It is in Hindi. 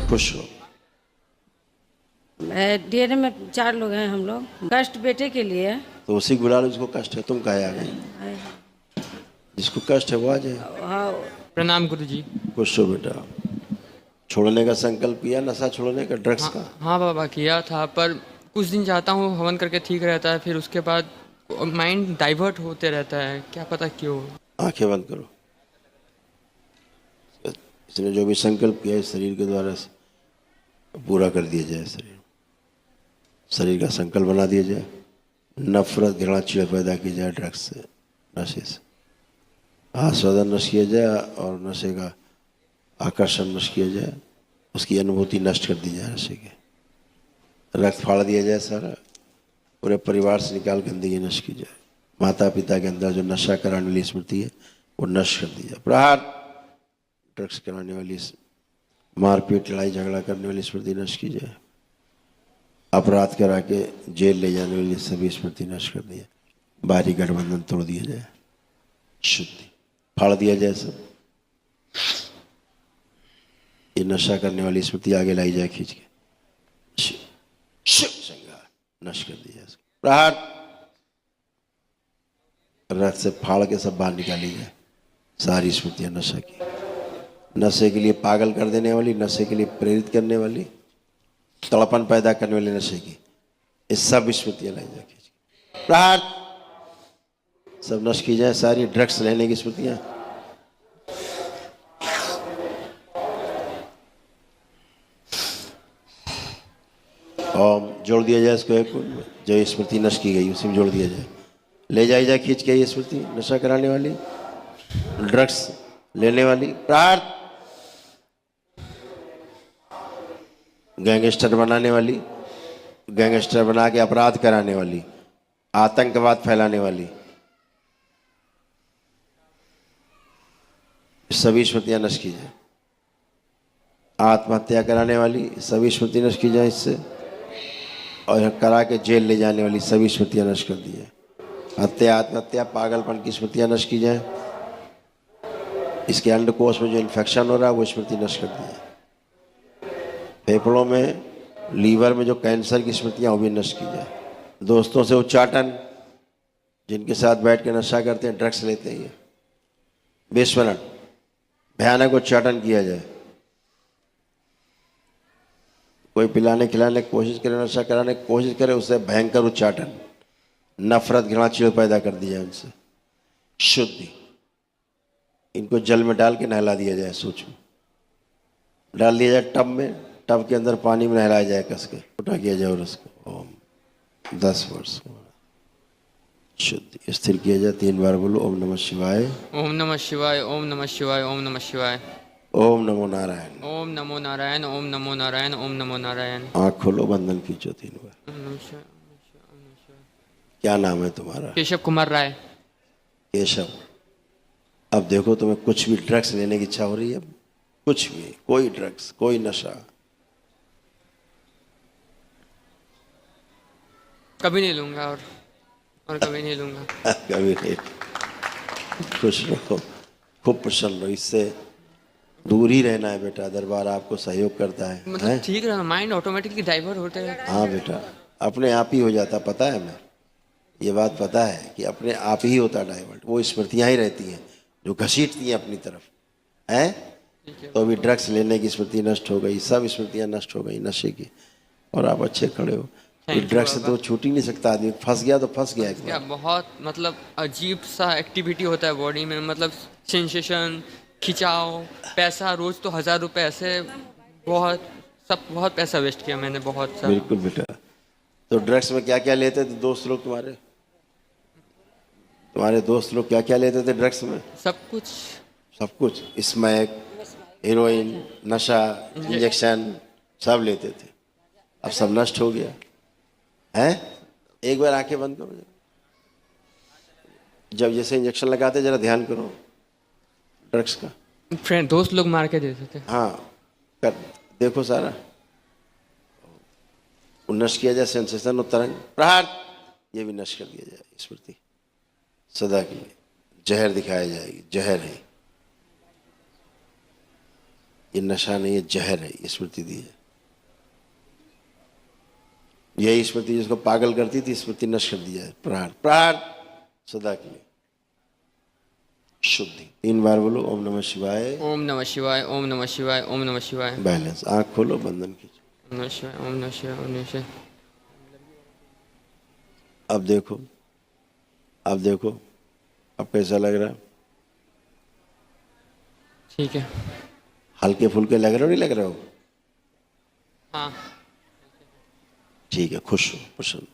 खुश हो। डेरे में 4 लोग हैं हम लोग। कष्ट बेटे के लिए है। तो उसी को बुला लो जिसको कष्ट है। तुम काहे आ गए? जिसको कष्ट है वो आ जाए। हाँ, प्रणाम गुरुजी। खुश हो बेटा। छोड़ने का संकल्प किया, नशा छोड़ने का, ड्रग्स हाँ का? हाँ बाबा, किया था पर कुछ दिन जाता हूँ हवन करके ठीक रहता है, फिर उसके बाद माइंड डाइवर्ट होते रहता है, क्या पता क्यों। आंखें बंद करो। इसने जो भी संकल्प किया इस शरीर के द्वारा पूरा कर दिया जाए। शरीर का संकल्प बना दिया जाए। नफरत, घृणा, चिढ़ पैदा की जाए ड्रग्स से, नशे से। आस्वादन नष्ट किया जाए और नशे का आकर्षण नष्ट किया जाए। उसकी अनुभूति नष्ट कर दी जाए नशे के। रक्त फाड़ दिया जाए सारा। पूरे परिवार से निकाल गंदगी नष्ट की जाए। माता पिता के अंदर जो नशा कराने वाली स्मृति है वो नष्ट कर दी जाए। प्रहार। ड्रग्स कराने वाली, मारपीट, लड़ाई झगड़ा करने वाली स्मृति नष्ट की जाए। अपराध करा के जेल ले जाने वाली सभी स्मृति नष्ट कर दिया। बाहरी गठबंधन तोड़ दिया जाए। शुद्धि फाड़ दिया जाए सब। ये नशा करने वाली स्मृति आगे लाई जाए खींच के। नष्ट कर दिया। प्रहार। रथ से फाड़ के सब बाहर निकाली जाए सारी स्मृतियां नशा की। नशे के लिए पागल कर देने वाली, नशे के लिए प्रेरित करने वाली, तड़पन पैदा करने वाली नशे की, ये सब स्मृतियां लाई जाए खींच के। प्रहार। सब नष्ट की जाए सारी ड्रग्स लेने की स्मृतियां। और जोड़ दिया जाए इसको एक में, जो स्मृति नष्ट की गई उसी में जोड़ दिया जाए। ले जाई जाए खींच के ये स्मृति नशा कराने वाली, ड्रग्स लेने वाली। प्रहार। गैंगस्टर बनाने वाली, गैंगस्टर बना के अपराध कराने वाली, आतंकवाद फैलाने वाली, सभी स्मृतियां नष्ट की जाए। आत्महत्या कराने वाली सभी स्मृति नष्ट की जाए इससे। और करा के जेल ले जाने वाली सभी स्मृतियां नष्ट कर दी जाए। हत्या, आत्महत्या, पागलपन की स्मृतियां नष्ट की जाए। इसके अंडकोश में जो इन्फेक्शन हो रहा है वो स्मृति नष्ट कर दी जाए। फेफड़ों में, लीवर में जो कैंसर की स्मृतियां वो भी नष्ट की जाए। दोस्तों से उच्चाटन, जिनके साथ बैठ के नशा करते हैं, ड्रग्स लेते हैं, 20 मिनट भयानक उच्चाटन किया जाए। कोई पिलाने खिलाने की कोशिश करे, नशा कराने की कोशिश करे, उससे भयंकर उच्चाटन, नफरत, घृणा, चिढ़ पैदा कर दी जाए उनसे। शुद्धि। इनको जल में डाल के नहला दिया जाए। सूक्ष्म डाल दिया जाए टब में, टब के अंदर पानी में नहलाया जाए कस के, उठा किया जाए और उसको ओम 10 वर्ष शुद्धि स्थिर किया जाए। 3 बार बोलो ओम नमः शिवाय, ओम नमः शिवाय, ओम नमः शिवाय, ओम नमः शिवाय, ओम नमो नारायण, ओम नमो नारायण, ओम नमो नारायण, ओम नमो नारायण। आँख खोलो, बंधन खींचो 3 बार। ओम नमः शिवाय। क्या नाम है तुम्हारा? केशव कुमार राय। केशव। अब देखो तुम्हें कुछ भी ड्रग्स लेने की इच्छा हो रही है? कुछ भी, कोई ड्रग्स, कोई नशा? कभी नहीं लूंगा और कभी नहीं लूंगा। कभी नहीं। खुश रहो, खूब प्रसन्न रहो। इससे दूर ही रहना है बेटा। दरबार आपको सहयोग करता है, मतलब ठीक है, माइंड ऑटोमेटिकली डाइवर्ट होता है। हाँ बेटा, अपने आप ही हो जाता। पता है, मैं ये बात पता है कि अपने आप ही होता डाइवर्ट। वो स्मृतियाँ ही रहती हैं जो घसीटती हैं अपनी तरफ, हैं? तो अभी ड्रग्स लेने की स्मृति नष्ट हो गई, सब स्मृतियाँ नष्ट हो गई नशे की, और आप अच्छे खड़े हो। ड्रग्स से तो छूट ही नहीं सकता आदमी। फंस गया तो फंस गया। क्या बहुत मतलब अजीब सा एक्टिविटी होता है बॉडी में, मतलब सेंसेशन, खिंचाव, पैसा। रोज तो 1000 रुपये ऐसे, बहुत पैसा वेस्ट किया मैंने, बहुत सा। बिल्कुल बेटा। तो ड्रग्स में क्या क्या लेते थे दोस्त लोग तुम्हारे? तुम्हारे दोस्त लोग क्या क्या लेते थे ड्रग्स में? सब कुछ। सब कुछ, स्मैक, हीरोइन, नशा, इंजेक्शन, सब लेते थे। अब सब नष्ट हो गया है। एक बार आंखें बंद करो। जब जैसे इंजेक्शन लगाते जरा ध्यान करो ड्रग्स का। फ्रेंड, दोस्त लोग मार के देते थे। हाँ, कर देखो सारा नष्ट किया जाए। सेंसेशन और तरंग, प्रहार, ये भी नष्ट कर दिया जाए। स्मृति सदा के लिए जहर दिखाया जाएगी, जहर है। ये नशा नहीं, ये जहर है, ये स्मृति दी है। यही स्मृति जिसको पागल करती थी, स्मृति नष्ट कर दिया है। प्राण प्राण सदा के लिए शुद्धि। 3 बार बोलो ओम नमः शिवाय। ओम नमः शिवाय, ओम नमः शिवाय, ओम नमः शिवाय। बैलेंस। आंख खोलो, बंधन कीजिए। ओम नमः शिवाय, ओम नमः शिवाय, ओम नमः शिवाय। अब देखो, अब देखो, अब कैसा लग रहा है? ठीक है। हल्के फुल्के लग रहे हो, नहीं लग रहे हो? हाँ। ठीक है, खुश हो, प्रसन्न।